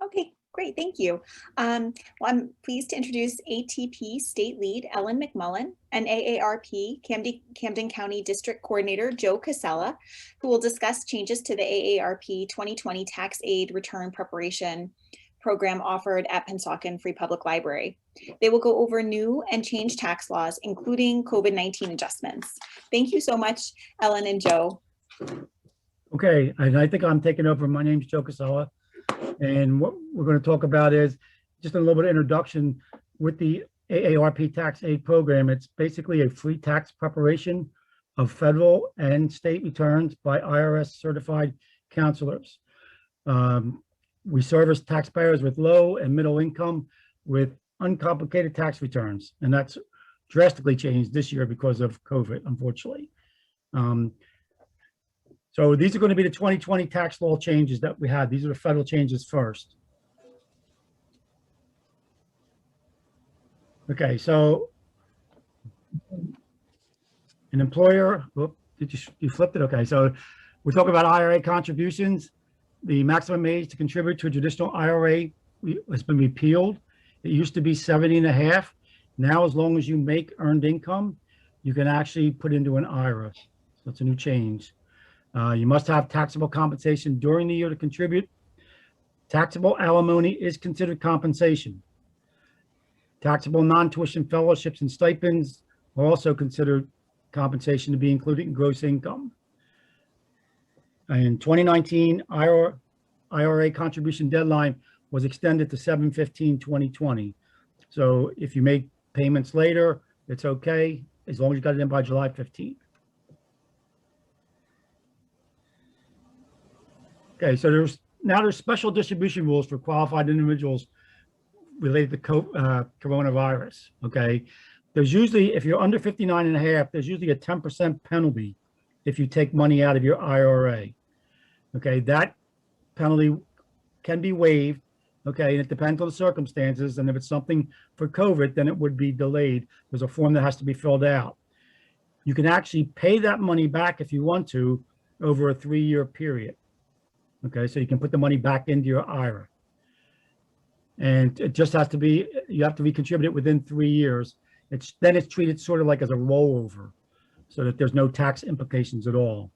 Okay, great, thank you. Well, I'm pleased to introduce ATP State Lead Ellen McMullen and AARP Camden County District Coordinator Joe Casella, who will discuss changes to the AARP 2020 Tax-Aide Return Preparation program offered at Pennsauken Free Public Library. They will go over new and changed tax laws, including COVID-19 adjustments. Thank you so much, Ellen and Joe. Okay, and I think I'm taking over. My name's Joe Casella, and what we're going to talk about is just a little bit of introduction with the AARP Tax-Aide program. It's basically a free tax preparation of federal and state returns by IRS certified counselors. We service taxpayers with low and middle income with uncomplicated tax returns, and that's drastically changed this year because of COVID, unfortunately. So these are going to be the 2020 tax law changes that we had. These are the federal changes first. Okay, so an employer, whoop, you flipped it? Okay, so we're talking about IRA contributions. The maximum age to contribute to a traditional IRA has been repealed. It used to be 70.5. Now, as long as you make earned income, you can actually put into an IRA. So it's a new change. You must have taxable compensation during the year to contribute. Taxable alimony is considered compensation. Taxable non-tuition fellowships and stipends are also considered compensation to be included in gross income. In 2019, IRA contribution deadline was extended to 7/15/2020. So if you make payments later, it's okay, as long as you got it in by July 15th. Okay, so there's special distribution rules for qualified individuals related to coronavirus. Okay, there's usually, if you're under 59.5, there's usually a 10% penalty if you take money out of your IRA. Okay, that penalty can be waived. Okay, and it depends on the circumstances. And if it's something for COVID, then it would be delayed. There's a form that has to be filled out. You can actually pay that money back if you want to over a 3-year period. Okay, so you can put the money back into your IRA. And it just has to be, you have to be contributed within 3 years. Then it's treated sort of like as a rollover so that there's no tax implications at all.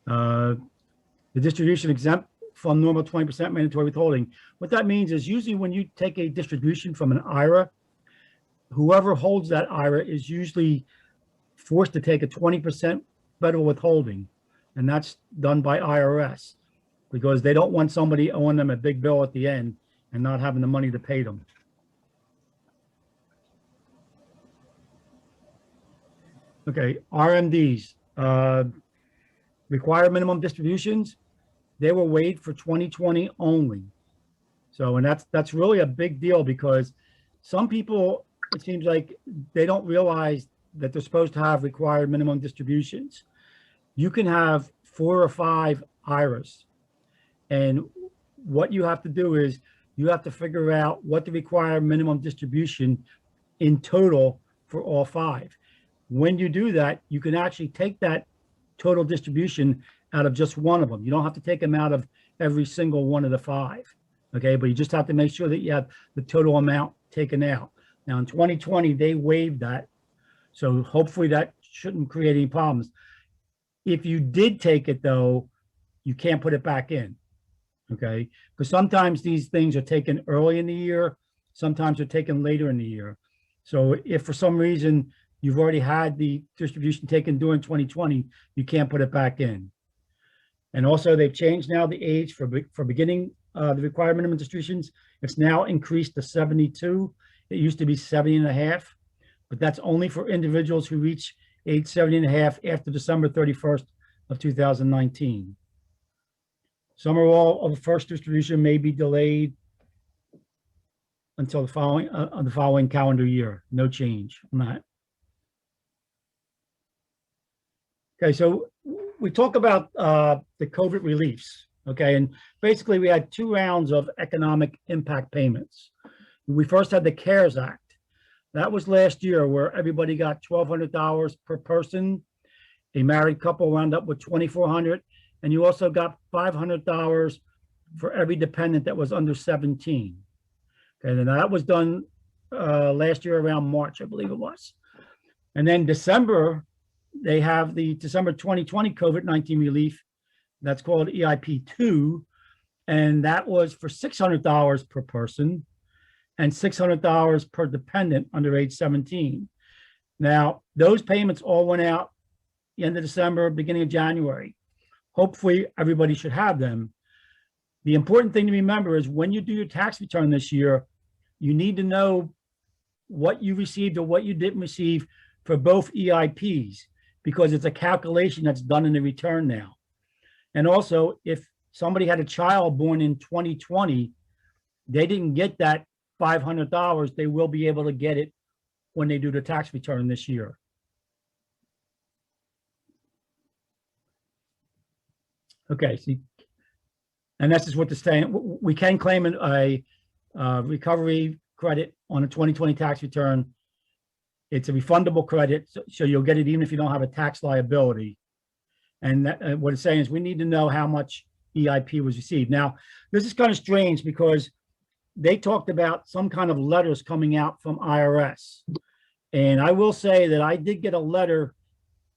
The distribution exempt from normal 20% mandatory withholding. What that means is usually when you take a distribution from an IRA, whoever holds that IRA is usually forced to take a 20% federal withholding. And that's done by IRS because they don't want somebody owing them a big bill at the end and not having the money to pay them. Okay, RMDs, required minimum distributions, they were waived for 2020 only. So, and that's really a big deal because some people, it seems like they don't realize that they're supposed to have required minimum distributions. You can have 4 or 5 IRAs. And what you have to do is you have to figure out what the required minimum distribution in total for all 5. When you do that, you can actually take that total distribution out of just one of them. You don't have to take them out of every single one of the 5. Okay, but you just have to make sure that you have the total amount taken out. Now in 2020, they waived that. So hopefully that shouldn't create any problems. If you did take it though, you can't put it back in. Okay, because sometimes these things are taken early in the year, sometimes they're taken later in the year. So if for some reason you've already had the distribution taken during 2020, you can't put it back in. And also they've changed now the age for beginning the required minimum distributions. It's now increased to 72. It used to be 70.5, but that's only for individuals who reach age 70.5 after December 31st of 2019. Some or all of the first distribution may be delayed until the following calendar year. No change on that. Okay, so we talk about the COVID reliefs. Okay, and basically we had 2 rounds of economic impact payments. We first had the CARES Act. That was last year where everybody got $1,200 per person. A married couple wound up with $2,400. And you also got $500 for every dependent that was under 17. Okay, and that was done last year around March, I believe it was. And then December, they have the December 2020 COVID-19 relief. That's called EIP2. And that was for $600 per person and $600 per dependent under age 17. Now, those payments all went out the end of December, beginning of January. Hopefully, everybody should have them. The important thing to remember is when you do your tax return this year, you need to know what you received or what you didn't receive for both EIPs, because it's a calculation that's done in the return now. And also, if somebody had a child born in 2020, they didn't get that $500, they will be able to get it when they do the tax return this year. Okay, see, and this is what the saying, we can claim a recovery credit on a 2020 tax return. It's a refundable credit, so you'll get it even if you don't have a tax liability. And that, what it's saying is we need to know how much EIP was received. Now, this is kind of strange because they talked about some kind of letters coming out from IRS. And I will say that I did get a letter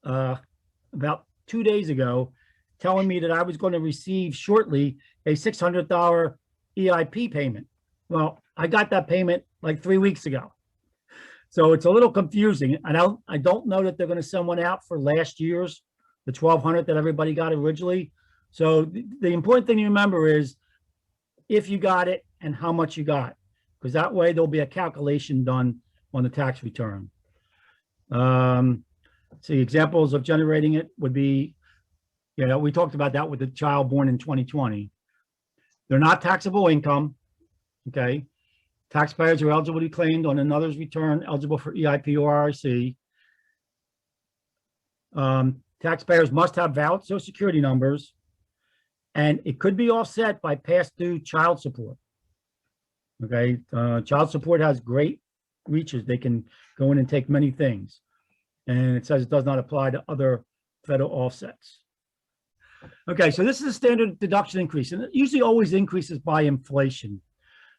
about 2 days ago telling me that I was going to receive shortly a $600 EIP payment. Well, I got that payment like 3 weeks ago. So it's a little confusing. I don't know that they're going to send one out for last year's, the $1,200 that everybody got originally. So the important thing to remember is if you got it and how much you got, because that way there'll be a calculation done on the tax return. See, examples of generating it would be, you know, we talked about that with the child born in 2020. They're not taxable income, okay? Taxpayers are eligible to be claimed on another's return, eligible for EIP or RIC. Taxpayers must have valid Social Security numbers, and it could be offset by past due child support. Okay, child support has great reaches. They can go in and take many things. And it says it does not apply to other federal offsets. Okay, so this is a standard deduction increase, and it usually always increases by inflation.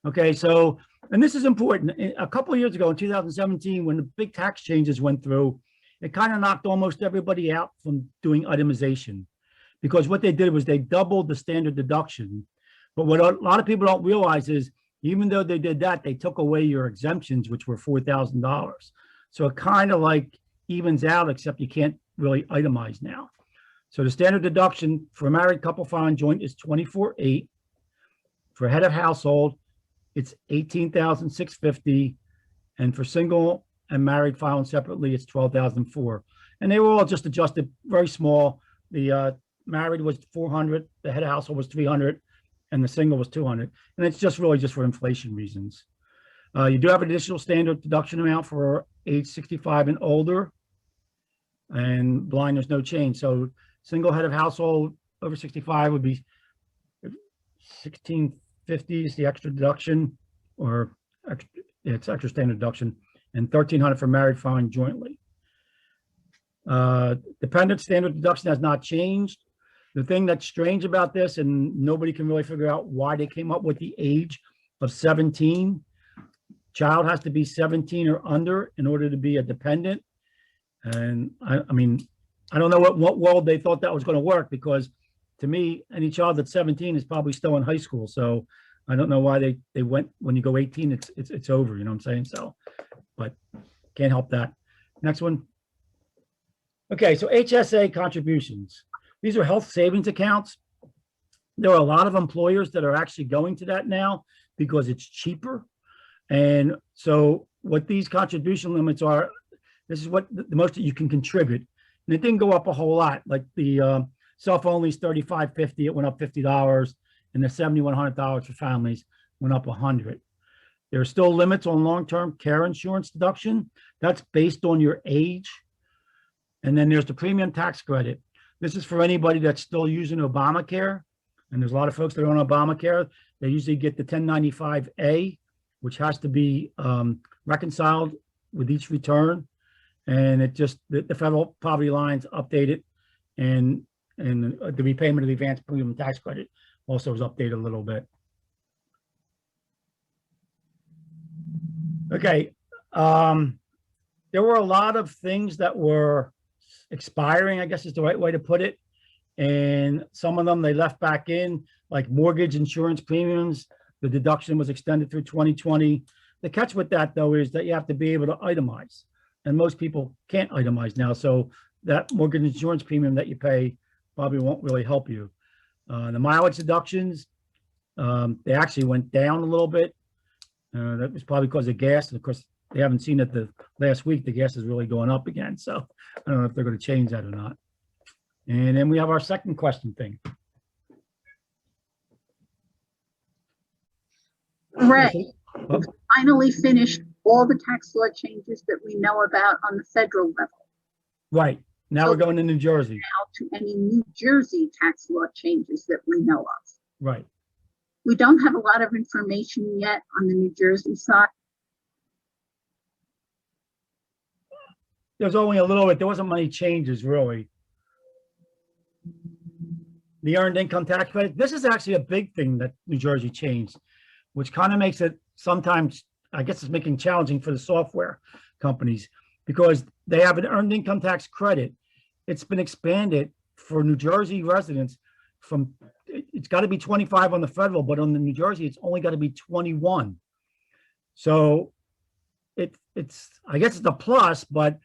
Okay, so, and this is important. A couple of years ago in 2017, when the big tax changes went through, it kind of knocked almost everybody out from doing itemization, because what they did was they doubled the standard deduction. But what a lot of people don't realize is, even though they did that, they took away your exemptions, which were $4,000. So it kind of like evens out, except you can't really itemize now. So the standard deduction for a married couple filing joint is $24,800. For head of household, it's $18,650, and for single and married filing separately, it's $12,004. And they were all just adjusted very small. The married was $400, the head of household was $300, and the single was $200. And it's just really just for inflation reasons. You do have an additional standard deduction amount for age 65 and older, and blind, there's no change. So single head of household over 65 would be $1,650 is the extra deduction, or it's extra standard deduction, and $1,300 for married filing jointly. Dependent standard deduction has not changed. The thing that's strange about this, and nobody can really figure out why they came up with the age of 17. Child has to be 17 or under in order to be a dependent. And I mean, I don't know what world they thought that was going to work, because to me, any child that's 17 is probably still in high school. So I don't know why they went, when you go 18, it's over, you know what I'm saying? So, but can't help that. Next one. Okay, so HSA contributions. These are health savings accounts. There are a lot of employers that are actually going to that now because it's cheaper. And so what these contribution limits are, this is what the most that you can contribute. And it didn't go up a whole lot. Like the self-only is $35.50, it went up $50, and the $7,100 for families went up $100. There are still limits on long-term care insurance deduction. That's based on your age. And then there's the premium tax credit. This is for anybody that's still using Obamacare. And there's a lot of folks that are on Obamacare. They usually get the 1095A, which has to be reconciled with each return. And it just, the federal poverty lines updated, and the repayment of the advanced premium tax credit also was updated a little bit. Okay. There were a lot of things that were expiring, I guess is the right way to put it. And some of them they left back in, like mortgage insurance premiums. The deduction was extended through 2020. The catch with that, though, is that you have to be able to itemize. And most people can't itemize now. So that mortgage insurance premium that you pay probably won't really help you. The mileage deductions, they actually went down a little bit. That was probably because of gas. And of course, they haven't seen it the last week. The gas is really going up again. So I don't know if they're going to change that or not. And then we have our second question thing. Hooray. We've finally finished all the tax law changes that we know about on the federal level. Right. Now we're going to New Jersey. Now to any New Jersey tax law changes that we know of. Right. We don't have a lot of information yet on the New Jersey side. There's only a little bit. There wasn't many changes, really. The earned income tax credit. This is actually a big thing that New Jersey changed, which kind of makes it sometimes, I guess it's making challenging for the software companies because they have an earned income tax credit. It's been expanded for New Jersey residents from, it's got to be 25 on the federal, but on the New Jersey, it's only got to be 21. So it's, I guess it's a plus, but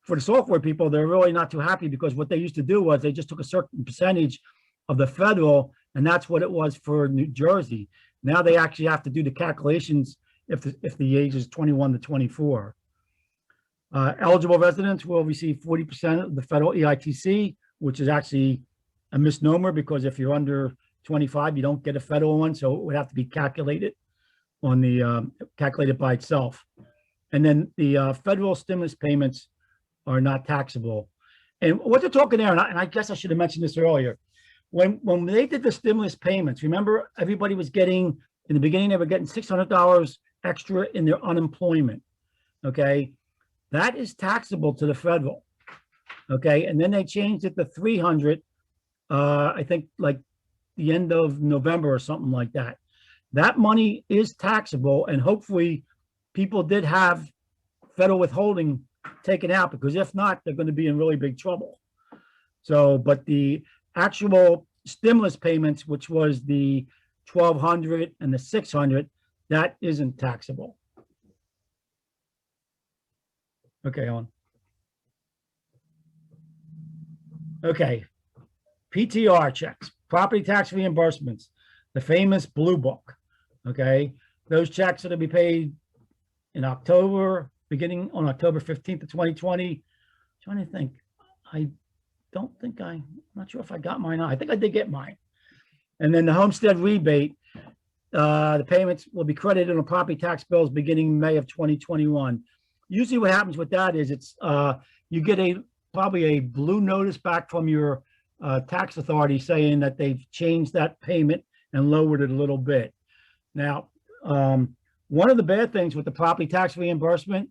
for the software people, they're really not too happy because what they used to do was they just took a certain percentage of the federal, and that's what it was for New Jersey. Now they actually have to do the calculations if the age is 21 to 24. Eligible residents will receive 40% of the federal EITC, which is actually a misnomer because if you're under 25, you don't get a federal one, so it would have to be calculated on the calculated by itself. And then the federal stimulus payments are not taxable. And what they're talking there, and I guess I should have mentioned this earlier, when they did the stimulus payments, remember everybody was getting, in the beginning, they were getting $600 extra in their unemployment, okay? That is taxable to the federal, okay? And then they changed it to 300, I think like the end of November or something like that. That money is taxable, and hopefully people did have federal withholding taken out, because if not, they're going to be in really big trouble. So, but the actual stimulus payments, which was the 1,200 and the 600, that isn't taxable. Okay, on. Okay, PTR checks, property tax reimbursements, the famous Blue Book. Okay, those checks are to be paid in October, beginning on October 15th of 2020. I'm trying to think. I don't think I'm not sure if I got mine. I think I did get mine. And then the homestead rebate, the payments will be credited on property tax bills beginning May of 2021. Usually what happens with that is it's you get probably a blue notice back from your tax authority saying that they've changed that payment and lowered it a little bit. Now, one of the bad things with the property tax reimbursement,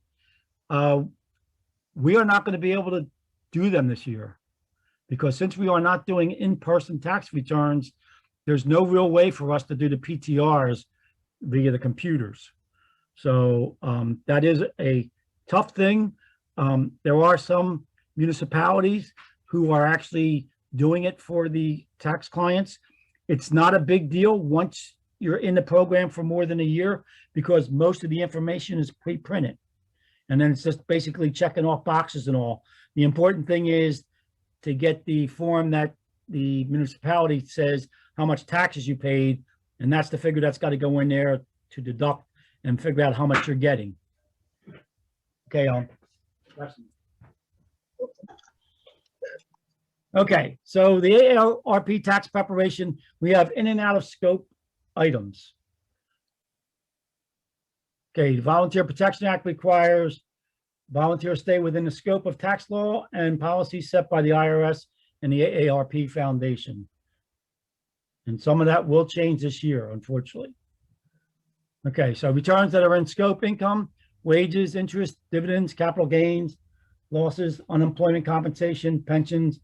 we are not going to be able to do them this year, because since we are not doing in-person tax returns, there's no real way for us to do the PTRs via the computers. So that is a tough thing. There are some municipalities who are actually doing it for the tax clients. It's not a big deal once you're in the program for more than a year, because most of the information is pre-printed. And then it's just basically checking off boxes and all. The important thing is to get the form that the municipality says how much taxes you paid, and that's the figure that's got to go in there to deduct and figure out how much you're getting. Okay, okay, so the AARP tax preparation, we have in and out of scope items. Okay, the Volunteer Protection Act requires volunteers stay within the scope of tax law and policies set by the IRS and the AARP Foundation. And some of that will change this year, unfortunately. Okay, so returns that are in scope: income, wages, interest, dividends, capital gains, losses, unemployment compensation, pensions,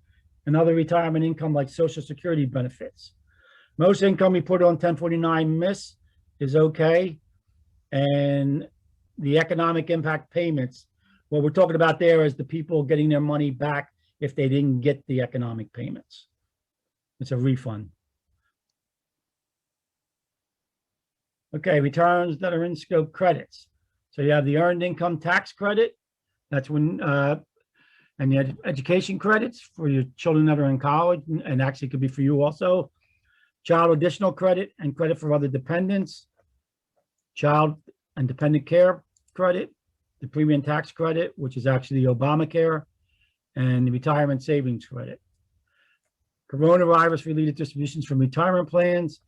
and other retirement income like Social Security benefits. Most income we put on 1049 miss is okay. And the economic impact payments, what we're talking about there is the people getting their money back if they didn't get the economic payments. It's a refund. Okay, returns that are in scope credits. So you have the earned income tax credit. That's when, and the education credits for your children that are in college, and actually could be for you also. Child additional credit and credit for other dependents. Child and dependent care credit, the premium tax credit, which is actually Obamacare, and the retirement savings credit. Coronavirus related distributions from retirement plans,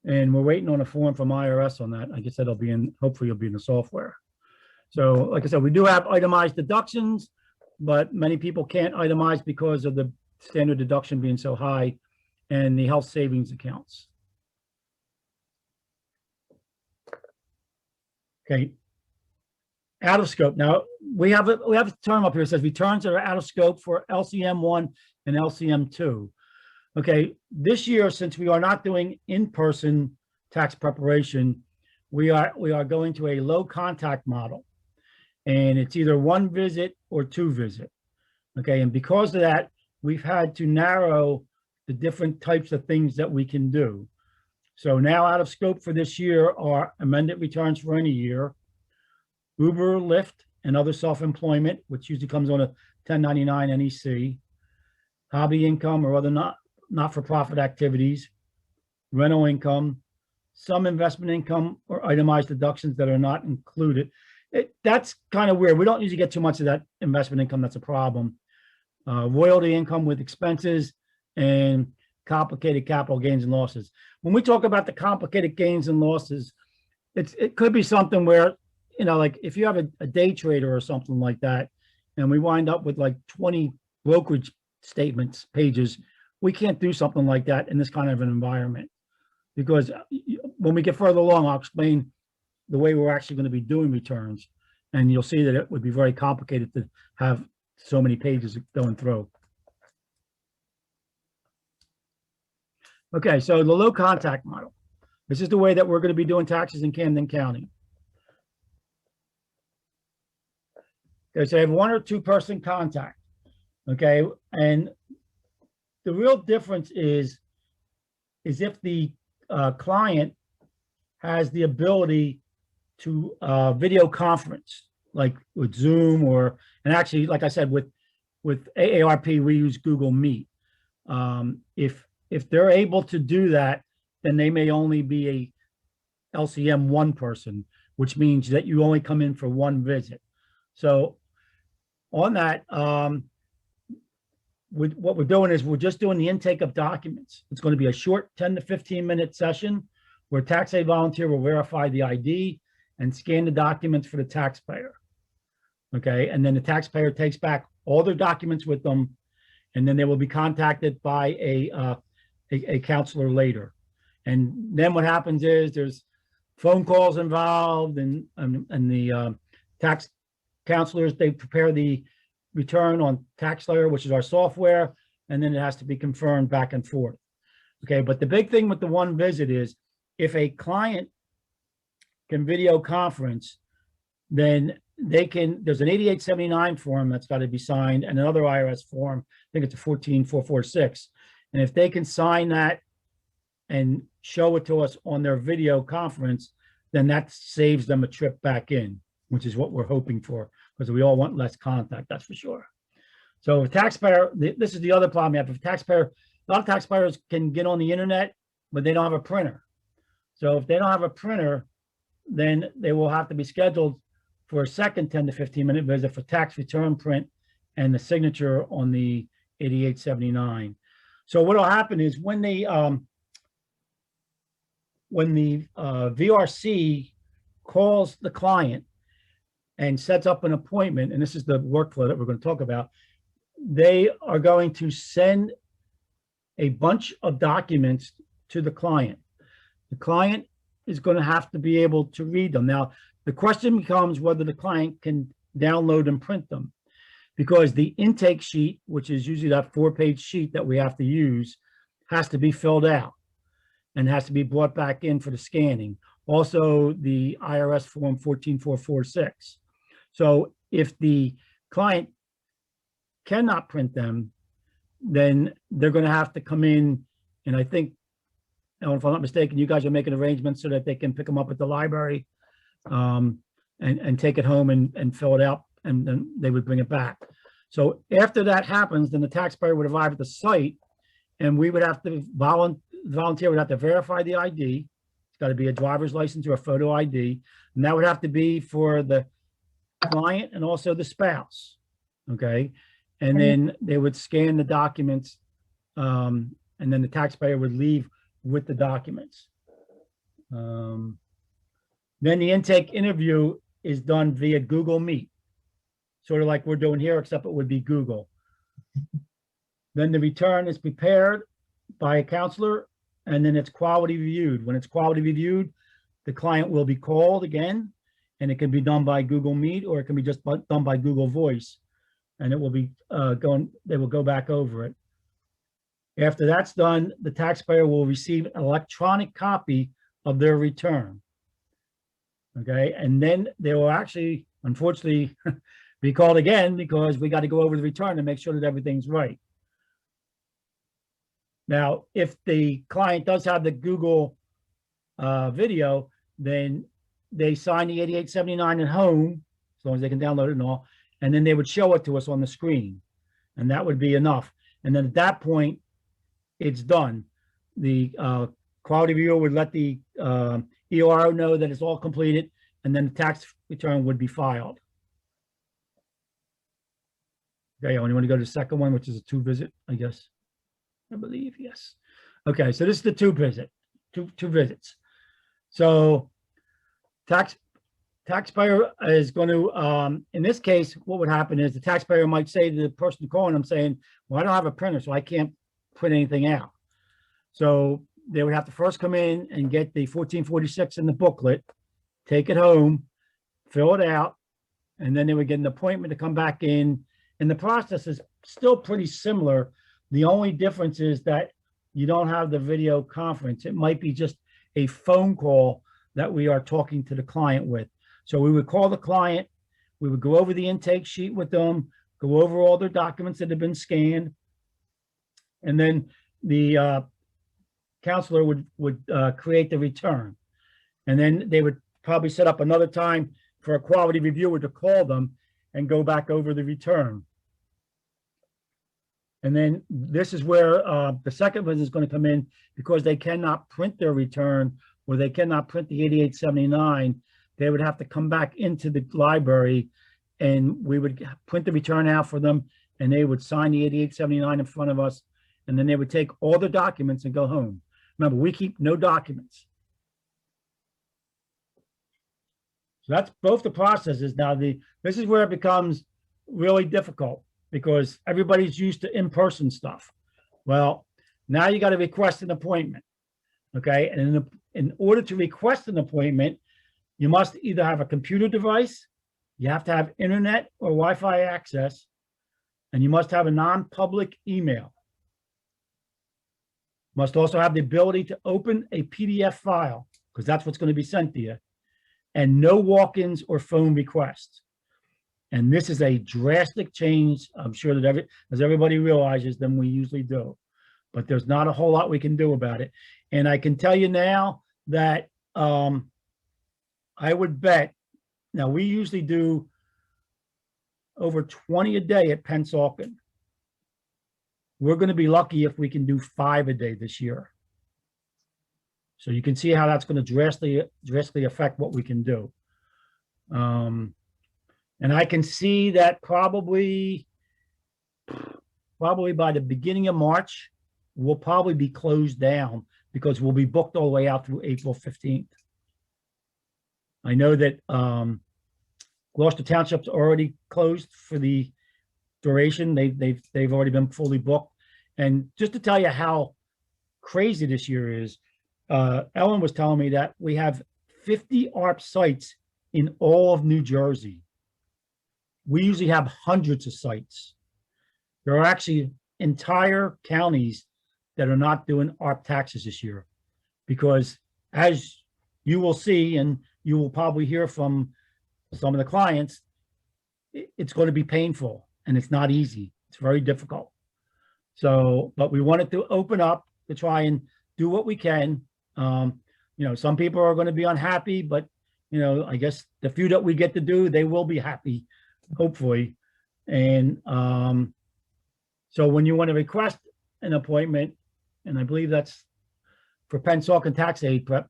and we're waiting on a form from IRS on that. I guess that'll be in, hopefully it'll be in the software. So like I said, we do have itemized deductions, but many people can't itemize because of the standard deduction being so high and the health savings accounts. Okay. Out of scope. Now we have a term up here that says returns that are out of scope for LCM1 and LCM2. Okay, this year, since we are not doing in-person tax preparation, we are going to a low contact model, and it's either one visit or two visit. Okay, and because of that, we've had to narrow the different types of things that we can do. So now out of scope for this year are amended returns for any year, Uber, Lyft, and other self-employment, which usually comes on a 1099 NEC, hobby income or other not-for-profit activities, rental income, some investment income or itemized deductions that are not included. That's kind of weird. We don't usually get too much of that investment income. That's a problem. Royalty income with expenses and complicated capital gains and losses. When we talk about the complicated gains and losses, it could be something where, you know, like if you have a day trader or something like that, and we wind up with like 20 brokerage statements pages, we can't do something like that in this kind of an environment, because when we get further along, I'll explain the way we're actually going to be doing returns, and you'll see that it would be very complicated to have so many pages going through. Okay, so the low contact model. This is the way that we're going to be doing taxes in Camden County. Okay, so I have one or two person contact. Okay, and the real difference is if the client has the ability to video conference, like with Zoom, or, and actually, like I said, with AARP, we use Google Meet. If they're able to do that, then they may only be a LCM 1 person, which means that you only come in for one visit. So on that, what we're doing is we're just doing the intake of documents. It's going to be a short 10 to 15 minute session where Tax-Aide volunteer will verify the ID and scan the documents for the taxpayer. Okay, and then the taxpayer takes back all their documents with them, and then they will be contacted by a counselor later. And then what happens is there's phone calls involved, and the tax counselors, they prepare the return on TaxSlayer, which is our software, and then it has to be confirmed back and forth. Okay, but the big thing with the one visit is if a client can video conference, then they can, there's an 8879 form that's got to be signed and another IRS form, I think it's a 14446. And if they can sign that and show it to us on their video conference, then that saves them a trip back in, which is what we're hoping for, because we all want less contact, that's for sure. So if taxpayer, this is the other problem you have. If taxpayer, a lot of taxpayers can get on the internet, but they don't have a printer. So if they don't have a printer, then they will have to be scheduled for a second 10 to 15 minute visit for tax return print and the signature on the 8879. So what will happen is when the VRC calls the client and sets up an appointment, and this is the workflow that we're going to talk about, they are going to send a bunch of documents to the client. The client is going to have to be able to read them. Now, the question becomes whether the client can download and print them, because the intake sheet, which is usually that 4-page sheet that we have to use, has to be filled out. and has to be brought back in for the scanning. Also, the IRS form 14446. So if the client cannot print them, then they're going to have to come in, and I think, if I'm not mistaken, you guys are making arrangements so that they can pick them up at the library, and take it home and fill it out, and then they would bring it back. So after that happens, then the taxpayer would arrive at the site, and we would have to volunteer would have to verify the ID. It's got to be a driver's license or a photo ID, and that would have to be for the client and also the spouse. Okay, and then they would scan the documents, and then the taxpayer would leave with the documents. Then the intake interview is done via Google Meet, sort of like we're doing here, except it would be Google. Then the return is prepared by a counselor, and then it's quality reviewed. When it's quality reviewed, the client will be called again, and it can be done by Google Meet, or it can be just done by Google Voice, and it will be they will go back over it. After that's done, the taxpayer will receive an electronic copy of their return. Okay, and then they will actually, unfortunately, be called again because we got to go over the return and make sure that everything's right. Now, if the client does have the Google video, then they sign the 8879 at home, as long as they can download it and all, and then they would show it to us on the screen, and that would be enough. And then at that point, it's done. The quality reviewer would let the EORO know that it's all completed, and then the tax return would be filed. Okay, you want to go to the second one, which is a 2-visit, I guess. I believe, yes. Okay, so this is the 2-visit, two visits. So taxpayer is going to, in this case, what would happen is the taxpayer might say to the person calling them, saying, well, I don't have a printer, so I can't print anything out. So they would have to first come in and get the 1446 in the booklet, take it home, fill it out, and then they would get an appointment to come back in. And the process is still pretty similar. The only difference is that you don't have the video conference. It might be just a phone call that we are talking to the client with. So we would call the client, we would go over the intake sheet with them, go over all their documents that have been scanned, and then the counselor would create the return. And then they would probably set up another time for a quality reviewer to call them and go back over the return. And then this is where the second visit is going to come in, because they cannot print their return, or they cannot print the 8879. They would have to come back into the library, and we would print the return out for them, and they would sign the 8879 in front of us, and then they would take all the documents and go home. Remember, we keep no documents. So that's both the processes. Now, this is where it becomes really difficult, because everybody's used to in-person stuff. Well, now you got to request an appointment, okay? And in order to request an appointment, you must either have a computer device, you have to have internet or Wi-Fi access, and you must have a non-public email. Must also have the ability to open a PDF file, because that's what's going to be sent to you, and no walk-ins or phone requests. And this is a drastic change, I'm sure that as everybody realizes, than we usually do. But there's not a whole lot we can do about it. And I can tell you now that I would bet, now we usually do over 20 a day at Pennsauken. We're going to be lucky if we can do 5 a day this year. So you can see how that's going to drastically affect what we can do. And I can see that probably by the beginning of March, we'll probably be closed down, because we'll be booked all the way out through April 15th. I know that Gloucester Township's already closed for the duration. They've already been fully booked. And just to tell you how crazy this year is, Ellen was telling me that we have 50 AARP sites in all of New Jersey. We usually have hundreds of sites. There are actually entire counties that are not doing AARP taxes this year. because as you will see, and you will probably hear from some of the clients, it's going to be painful and it's not easy. It's very difficult. So, but we wanted to open up to try and do what we can. You know, some people are going to be unhappy, but you know, I guess the few that we get to do, they will be happy, hopefully. And so when you want to request an appointment, and I believe that's for Pensacola and Tax-Aide Prep,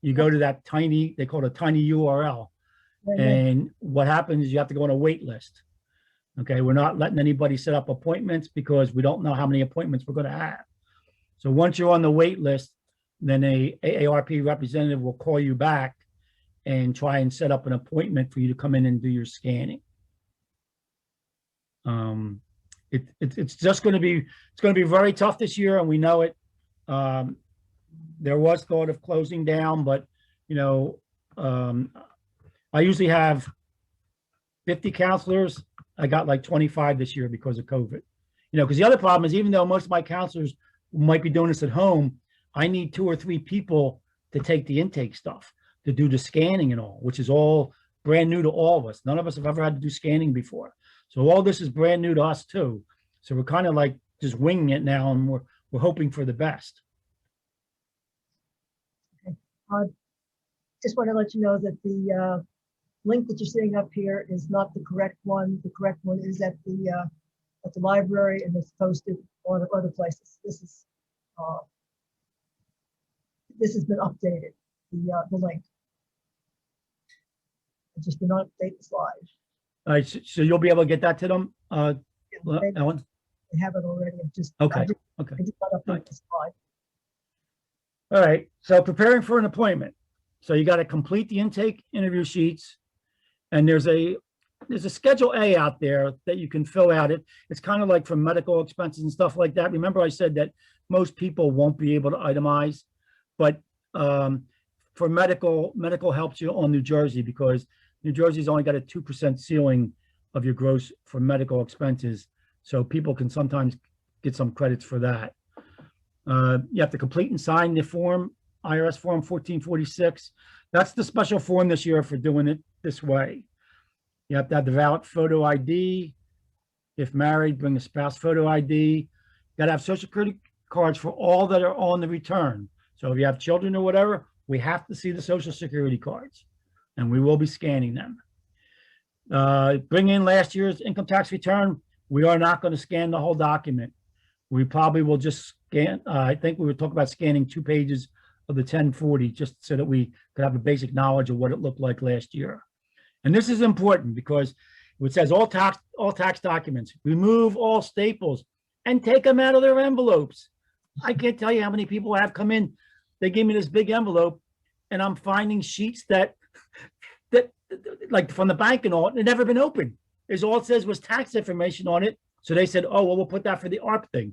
you go to that tiny, they call it a tiny URL. And what happens is you have to go on a wait list. Okay, we're not letting anybody set up appointments because we don't know how many appointments we're going to have. So once you're on the wait list, then a AARP representative will call you back and try and set up an appointment for you to come in and do your scanning. It's just going to be, it's going to be very tough this year, and we know it. There was thought of closing down, but you know, I usually have 50 counselors. I got like 25 this year because of COVID. You know, because the other problem is, even though most of my counselors might be doing this at home, I need 2 or 3 people to take the intake stuff, to do the scanning and all, which is all brand new to all of us. None of us have ever had to do scanning before. So all this is brand new to us too. So we're kind of like just winging it now, and we're hoping for the best. Okay. Just want to let you know that the link that you're seeing up here is not the correct one. The correct one is at the library, and it's posted on other places. This has been updated. The link. I just did not update the slide. All right, so you'll be able to get that to them, Ellen? They have it already. Okay. I did not update the slide. All right, so preparing for an appointment. So you got to complete the intake interview sheets, and there's a Schedule A out there that you can fill out. It's kind of like for medical expenses and stuff like that. Remember I said that most people won't be able to itemize, but for medical helps you on New Jersey, because New Jersey's only got a 2% ceiling of your gross for medical expenses. So people can sometimes get some credits for that. You have to complete and sign the form, IRS form 1446. That's the special form this year for doing it this way. You have to have the valid photo ID. If married, bring a spouse photo ID. You got to have Social Security cards for all that are on the return. So if you have children or whatever, we have to see the Social Security cards, and we will be scanning them. Bring in last year's income tax return. We are not going to scan the whole document. We probably will just scan. I think we would talk about scanning 2 pages of the 1040, just so that we could have a basic knowledge of what it looked like last year. And this is important because it says all tax documents, remove all staples and take them out of their envelopes. I can't tell you how many people have come in. They gave me this big envelope, and I'm finding sheets that like from the bank and all, they've never been opened. Is all it says was tax information on it. So they said, oh, well, we'll put that for the AARP thing.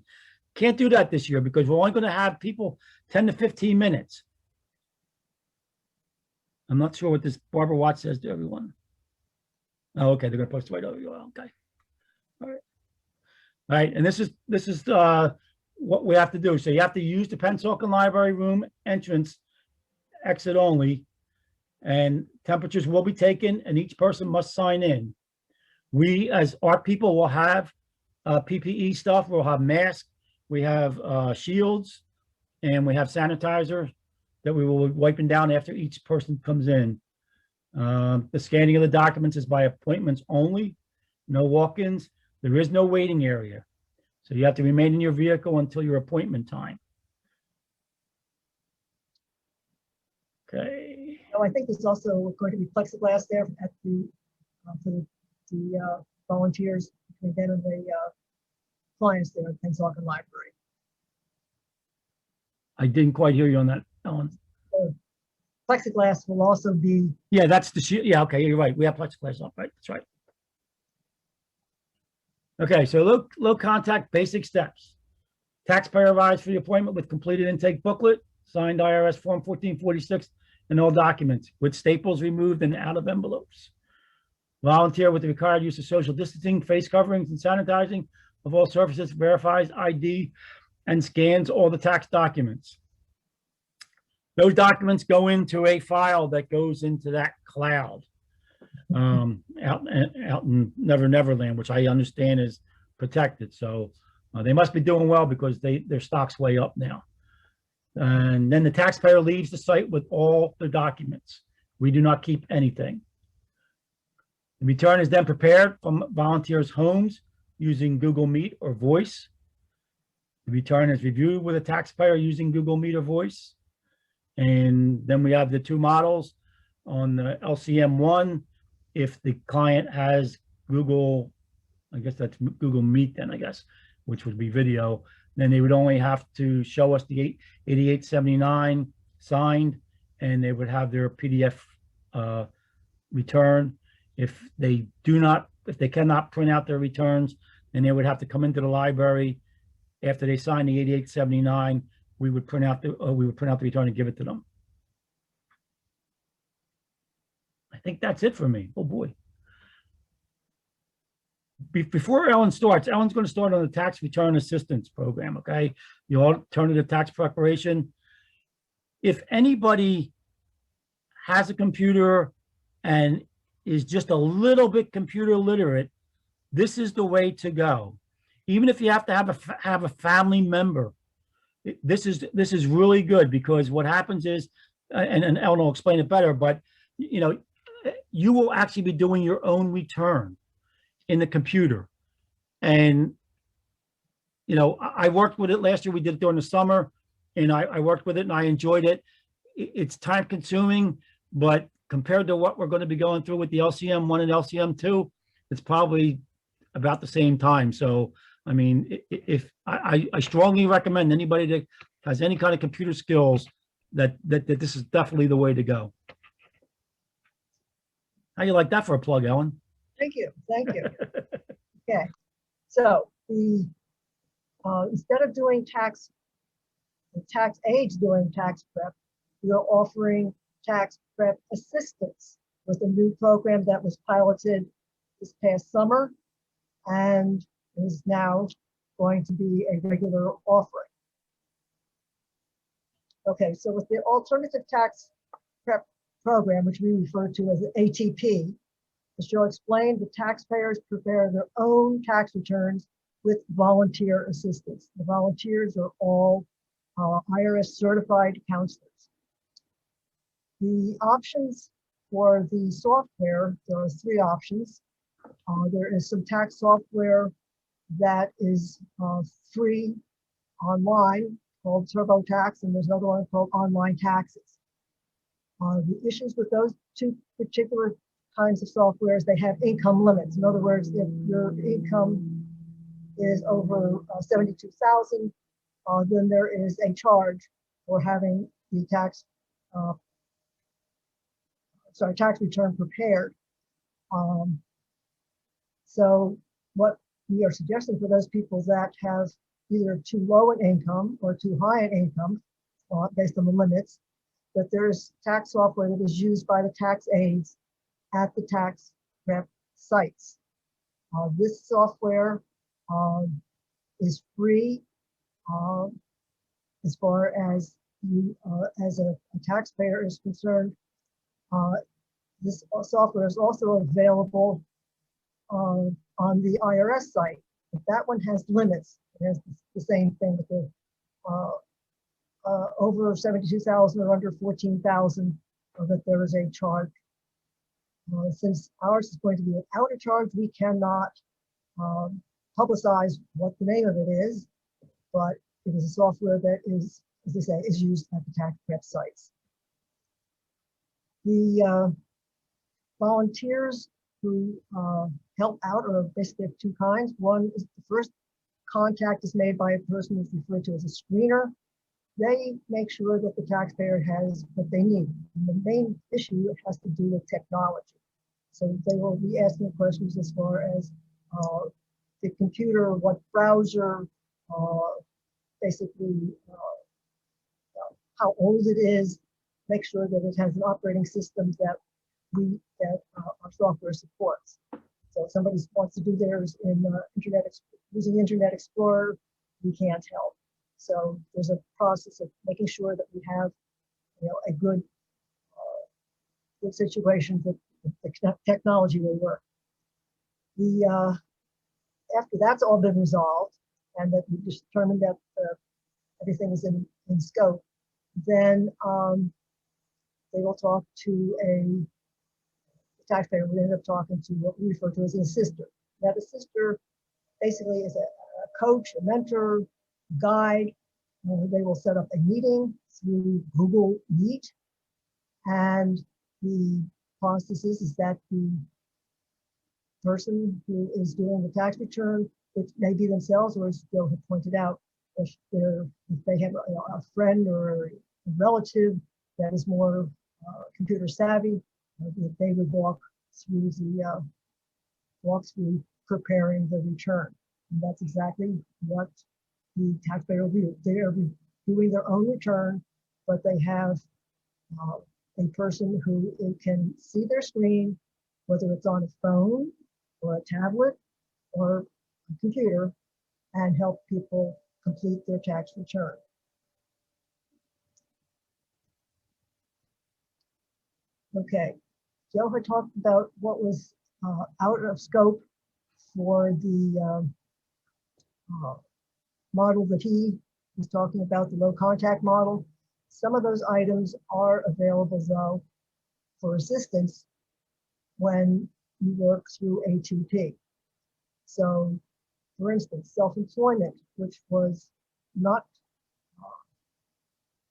Can't do that this year because we're only going to have people 10 to 15 minutes. I'm not sure what this Barbara Watts says to everyone. Oh, okay, they're going to post it right over you. Okay. All right. All right, and this is what we have to do. So you have to use the Pensacola Library room entrance exit only, and temperatures will be taken, and each person must sign in. We, as our people, will have PPE stuff. We'll have masks, we have shields, and we have sanitizer that we will be wiping down after each person comes in. The scanning of the documents is by appointments only, no walk-ins. There is no waiting area. So you have to remain in your vehicle until your appointment time. Okay. So I think there's also going to be plexiglass there at for the volunteers between them and the clients there at Pensacola Library. I didn't quite hear you on that, Ellen. So plexiglass will also be. Yeah, that's the shield. Yeah, okay, you're right. We have plexiglass up, right? That's right. Okay, so low contact basic steps. Taxpayer arrives for the appointment with completed intake booklet, signed IRS form 1446, and all documents with staples removed and out of envelopes. Volunteer with the required use of social distancing, face coverings, and sanitizing of all surfaces, verifies ID, and scans all the tax documents. those documents go into a file that goes into that cloud out in Neverland, which I understand is protected. So they must be doing well because their stock's way up now. And then the taxpayer leaves the site with all the documents. We do not keep anything. The return is then prepared from volunteers' homes using Google Meet or Voice. The return is reviewed with a taxpayer using Google Meet or Voice. And then we have the two models on the LCM1. If the client has Google, I guess that's Google Meet then, I guess, which would be video, then they would only have to show us the 8879 signed, and they would have their PDF return. If they cannot print out their returns, then they would have to come into the library. After they sign the 8879, we would print out the return and give it to them. I think that's it for me. Oh boy. Before Ellen starts, Ellen's going to start on the tax return assistance program. Okay, the alternative tax preparation. If anybody has a computer and is just a little bit computer literate, this is the way to go. Even if you have to have a family member, this is really good, because what happens is, and Ellen will explain it better, but you know, you will actually be doing your own return in the computer. And you know, I worked with it last year. We did it during the summer, and I worked with it and I enjoyed it. It's time consuming, but compared to what we're going to be going through with the LCM1 and LCM2, it's probably about the same time. So I mean, if I strongly recommend anybody that has any kind of computer skills that this is definitely the way to go. How you like that for a plug, Ellen? Thank you. Thank you. Okay. So the instead of doing Tax-Aide doing tax prep, we are offering tax prep assistance with a new program that was piloted this past summer and is now going to be a regular offering. Okay, so with the alternative tax prep program, which we refer to as the ATP, as Joe explained, the taxpayers prepare their own tax returns with volunteer assistance. The volunteers are all IRS certified counselors. The options for the software, there are three options. There is some tax software that is free online called TurboTax, and there's another one called Online Taxes. The issues with those two particular kinds of software is they have income limits. In other words, if your income is over 72,000, then there is a charge for having the tax return prepared. So what we are suggesting for those people that have either too low an income or too high an income, based on the limits, that there's tax software that is used by the tax aides at the tax prep sites. This software is free as far as you, as a taxpayer is concerned. This software is also available on the IRS site, but that one has limits. It has the same thing with the over 72,000 or under 14,000, that there is a charge. Since ours is going to be without a charge, we cannot publicize what the name of it is, but it is a software that is, as they say, is used at the tax prep sites. The volunteers who help out are basically of two kinds. One is the first contact is made by a person who's referred to as a screener. They make sure that the taxpayer has what they need. And the main issue has to do with technology. So they will be asking questions as far as the computer, what browser, basically how old it is, make sure that it has an operating system that our software supports. So if somebody wants to do theirs in using Internet Explorer, we can't help. So there's a process of making sure that we have a good, good situation that the technology will work. After that's all been resolved and that we determined that everything is in scope, then they will talk to the taxpayer will end up talking to what we refer to as an assister. Now, the assister basically is a coach, a mentor, guide. They will set up a meeting through Google Meet, and the process is that the person who is doing the tax return, which may be themselves, or as Joe had pointed out, if they have a friend or a relative that is more computer savvy, they would walk through preparing the return. And that's exactly what the taxpayer will do. They are doing their own return, but they have a person who can see their screen, whether it's on a phone or a tablet or a computer, and help people complete their tax return. Okay, Joe had talked about what was out of scope for the model that he was talking about, the low contact model. Some of those items are available though for assistance when you work through ATP. So for instance, self-employment, which was not,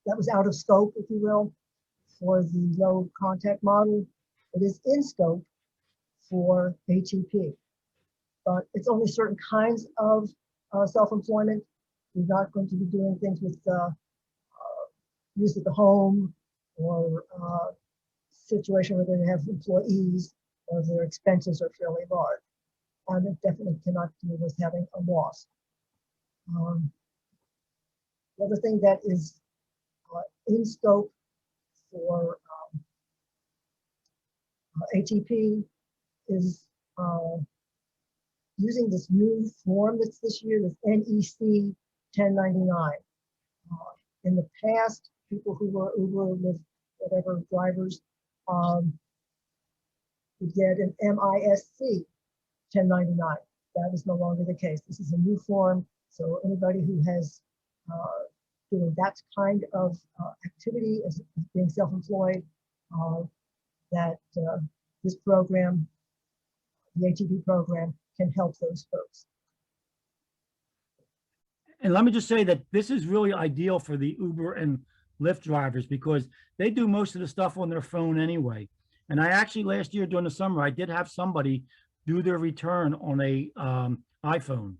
that was out of scope, if you will, for the low contact model. It is in scope for ATP, but it's only certain kinds of self-employment. You're not going to be doing things with use at the home or situation where they have employees or their expenses are fairly large. And it definitely cannot deal with having a loss. The other thing that is in scope for ATP is using this new form that's this year, this NEC 1099. In the past, people who were Uber, Lyft, whatever drivers would get an MISC 1099. That is no longer the case. This is a new form. So anybody who has doing that kind of activity as being self-employed, that this program, the ATP program, can help those folks. And let me just say that this is really ideal for the Uber and Lyft drivers because they do most of the stuff on their phone anyway. And I actually last year during the summer, I did have somebody do their return on a iPhone.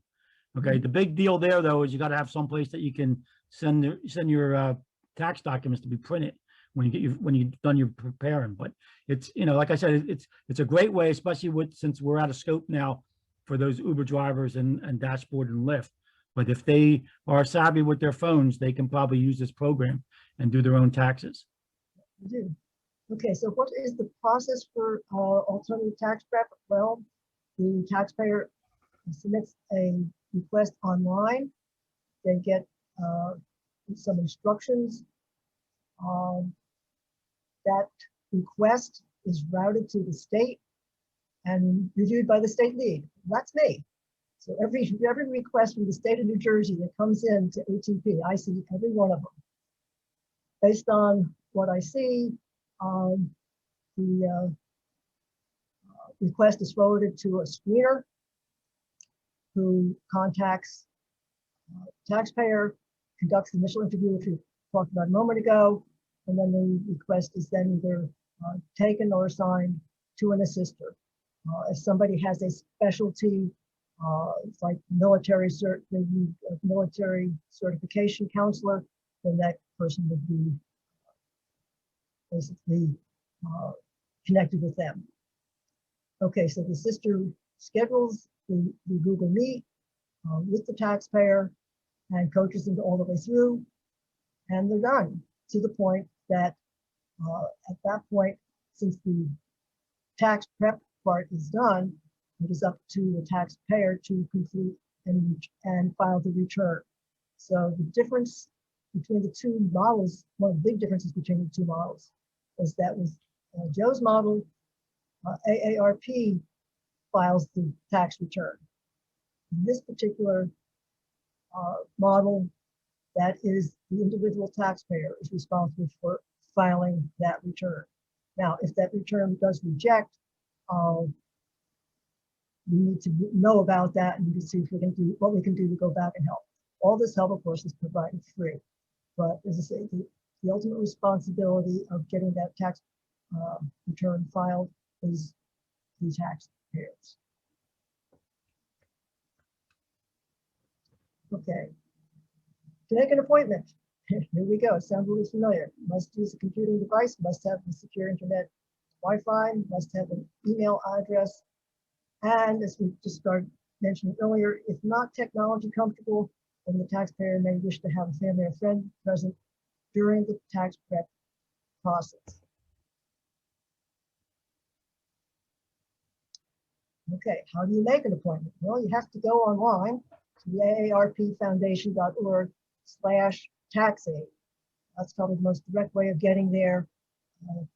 Okay, the big deal there though is you got to have some place that you can send your tax documents to be printed when you've done your preparing. But it's, you know, like I said, it's a great way, especially since we're out of scope now for those Uber drivers and Dashboard and Lyft. But if they are savvy with their phones, they can probably use this program and do their own taxes. Okay, so what is the process for alternative tax prep? Well, the taxpayer submits a request online. They get some instructions. That request is routed to the state and reviewed by the state lead. That's me. So every request from the state of New Jersey that comes in to ATP, I see every one of them. Based on what I see, the request is forwarded to a screener who contacts taxpayer, conducts the initial interview, which we talked about a moment ago, and then the request is then either taken or assigned to an assister. If somebody has a specialty, it's like military certification counselor, then that person would be basically connected with them. Okay, so the sister schedules the Google Meet with the taxpayer and coaches them all the way through, and they're done to the point that at that point, since the tax prep part is done, it is up to the taxpayer to complete and file the return. So the difference between the two models, one of the big differences between the two models is that with Joe's model, AARP files the tax return. In this particular model, that is the individual taxpayer is responsible for filing that return. Now, if that return does reject, we need to know about that and see if we can do what we can do to go back and help. All this help, of course, is provided free. But as I say, the ultimate responsibility of getting that tax return filed is the taxpayers. Okay. To make an appointment, here we go. It sounds really familiar. Must use a computing device, must have a secure internet Wi-Fi, must have an email address. And as we just started mentioning earlier, if not technology comfortable, then the taxpayer may wish to have a family or friend present during the tax prep process. Okay, how do you make an appointment? Well, you have to go online to the aarpfoundation.org/tax-aide. That's probably the most direct way of getting there. A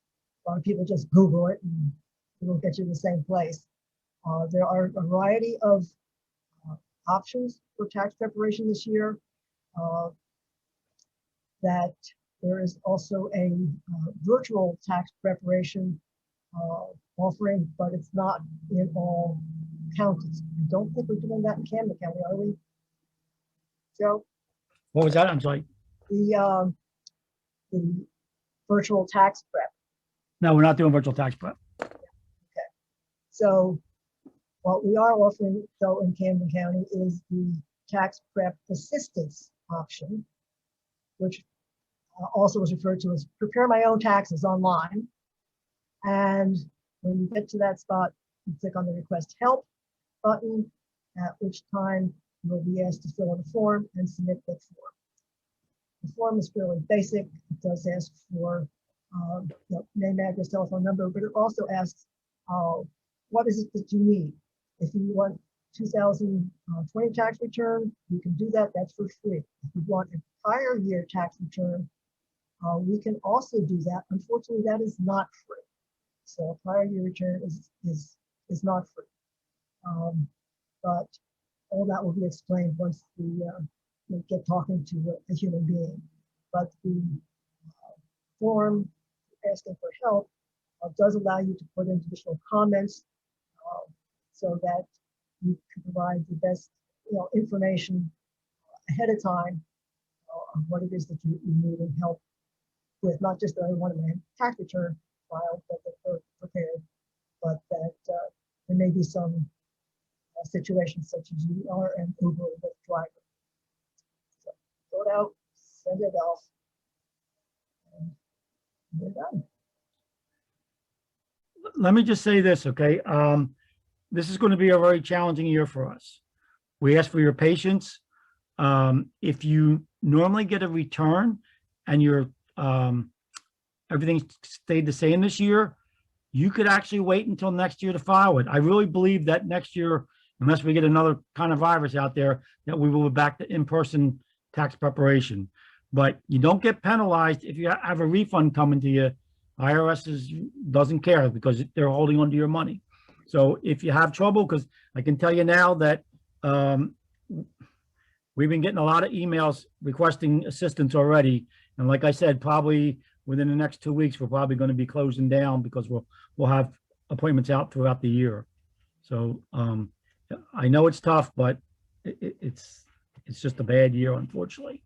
lot of people just Google it and it will get you to the same place. There are a variety of options for tax preparation this year. That there is also a virtual tax preparation offering, but it's not in all counties. I don't think we're doing that in Camden County, are we, Joe? What was that? I'm sorry. The virtual tax prep. No, we're not doing virtual tax prep. Okay. So what we are offering, though, in Camden County is the tax prep assistance option, which also is referred to as prepare my own taxes online. And when you get to that spot, you click on the request help button, at which time you will be asked to fill in a form and submit that form. The form is fairly basic. It does ask for name, address, telephone number, but it also asks what is it that you need. If you want 2020 tax return, you can do that. That's for free. If you want a prior year tax return, we can also do that. Unfortunately, that is not free. So a prior year return is not free. But all that will be explained once we get talking to a human being. But the form asking for help does allow you to put in additional comments so that you can provide the best information ahead of time on what it is that you need and help with, not just that I want my tax return filed that they're prepared, but that there may be some situations such as you are an Uber with driver. So fill it out, send it off, and we're done. Let me just say this, okay? This is going to be a very challenging year for us. We ask for your patience. If you normally get a return and your everything stayed the same this year, you could actually wait until next year to file it. I really believe that next year, unless we get another kind of virus out there, that we will be back to in-person tax preparation. But you don't get penalized if you have a refund coming to you. IRS doesn't care because they're holding on to your money. So if you have trouble, because I can tell you now that we've been getting a lot of emails requesting assistance already. And like I said, probably within the next 2 weeks, we're probably going to be closing down because we'll have appointments out throughout the year. So I know it's tough, but it's just a bad year, unfortunately.